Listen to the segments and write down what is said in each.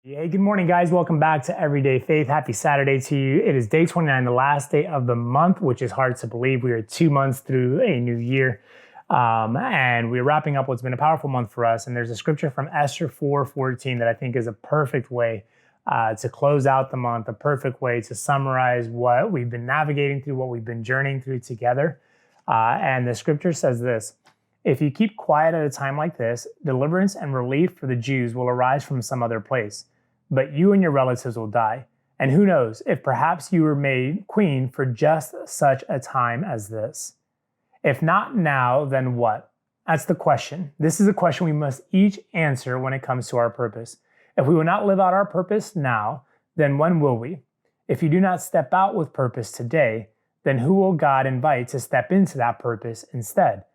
Hey, good morning, guys. Welcome back to Everyday Faith. Happy Saturday to you. It is day 29, the last day of the month, which is hard to believe. We are 2 months through a new year, and we're wrapping up what's been a powerful month for us. And there's a scripture from Esther 4:14 that I think is a perfect way to close out the month, a perfect way to summarize what we've been navigating through, what we've been journeying through together. And the scripture says this: if you keep quiet at a time like this, deliverance and relief for the Jews will arise from some other place. But you and your relatives will die. And who knows if perhaps you were made queen for just such a time as this. If not now, then what? That's the question. This is a question we must each answer when it comes to our purpose. If we will not live out our purpose now, then when will we? If you do not step out with purpose today, then who will God invite to step into that purpose instead?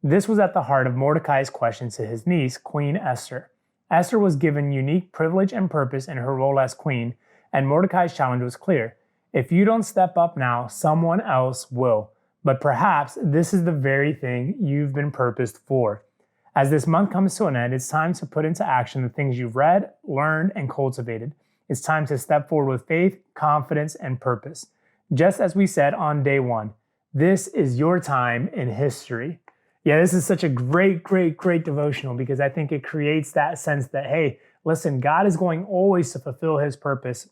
This was at the heart of Mordecai's question to his niece, Queen Esther. Esther was given unique privilege and purpose in her role as queen, and Mordecai's challenge was clear. If you don't step up now, someone else will. But perhaps this is the very thing you've been purposed for. As this month comes to an end, it's time to put into action the things you've read, learned, and cultivated. It's time to step forward with faith, confidence, and purpose. Just as we said on day one, this is your time in history. Yeah, this is such a great devotional because I think it creates that sense that, hey, listen, God is going always to fulfill his purpose,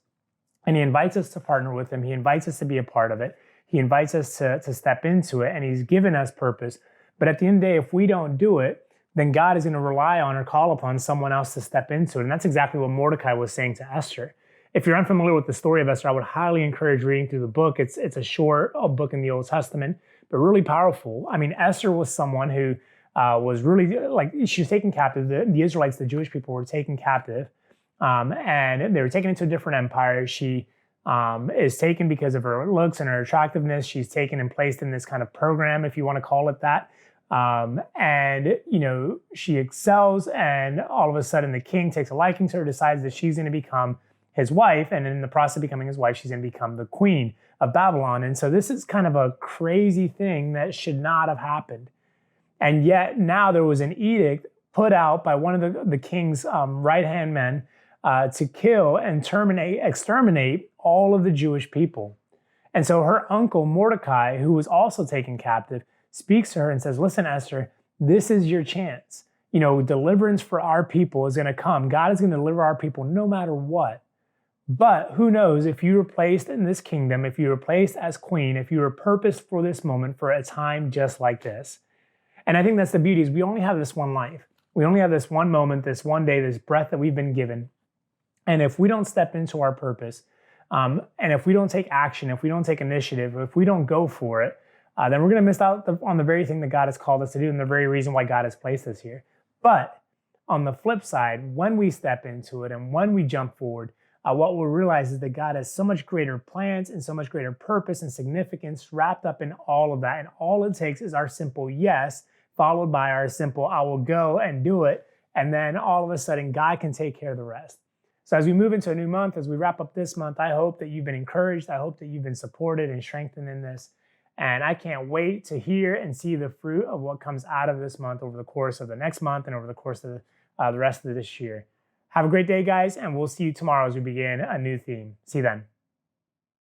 and he invites us to partner with him. He invites us to be a part of it. He invites us to step into it, and he's given us purpose. But at the end of the day, if we don't do it, then God is going to rely on or call upon someone else to step into it. And that's exactly what Mordecai was saying to Esther. If you're unfamiliar with the story of Esther, I would highly encourage reading through the book. It's a short book in the Old Testament, but really powerful. I mean, Esther was someone who was really, she was taken captive. The Israelites, the Jewish people, were taken captive, and they were taken into a different empire. She is taken because of her looks and her attractiveness. She's taken and placed in this kind of program, if you want to call it that. And, she excels, and all of a sudden the king takes a liking to her, decides that she's going to become his wife, and in the process of becoming his wife, she's going to become the queen of Babylon. And so this is kind of a crazy thing that should not have happened. And yet now there was an edict put out by one of the king's right-hand men to kill and exterminate all of the Jewish people. And so her uncle Mordecai, who was also taken captive, speaks to her and says, listen, Esther, this is your chance. Deliverance for our people is going to come. God is going to deliver our people no matter what. But who knows, if you were placed in this kingdom, if you were placed as queen, if you were purposed for this moment, for a time just like this. And I think that's the beauty, is we only have this one life. We only have this one moment, this one day, this breath that we've been given. And if we don't step into our purpose, and if we don't take action, if we don't take initiative, if we don't go for it, then we're going to miss out on the very thing that God has called us to do and the very reason why God has placed us here. But on the flip side, when we step into it and when we jump forward, what we'll realize is that God has so much greater plans and so much greater purpose and significance wrapped up in all of that. And all it takes is our simple yes, followed by our simple, I will go and do it. And then all of a sudden, God can take care of the rest. So as we move into a new month, as we wrap up this month, I hope that you've been encouraged. I hope that you've been supported and strengthened in this. And I can't wait to hear and see the fruit of what comes out of this month over the course of the next month and over the course of the rest of this year. Have a great day, guys, and we'll see you tomorrow as we begin a new theme. See you then.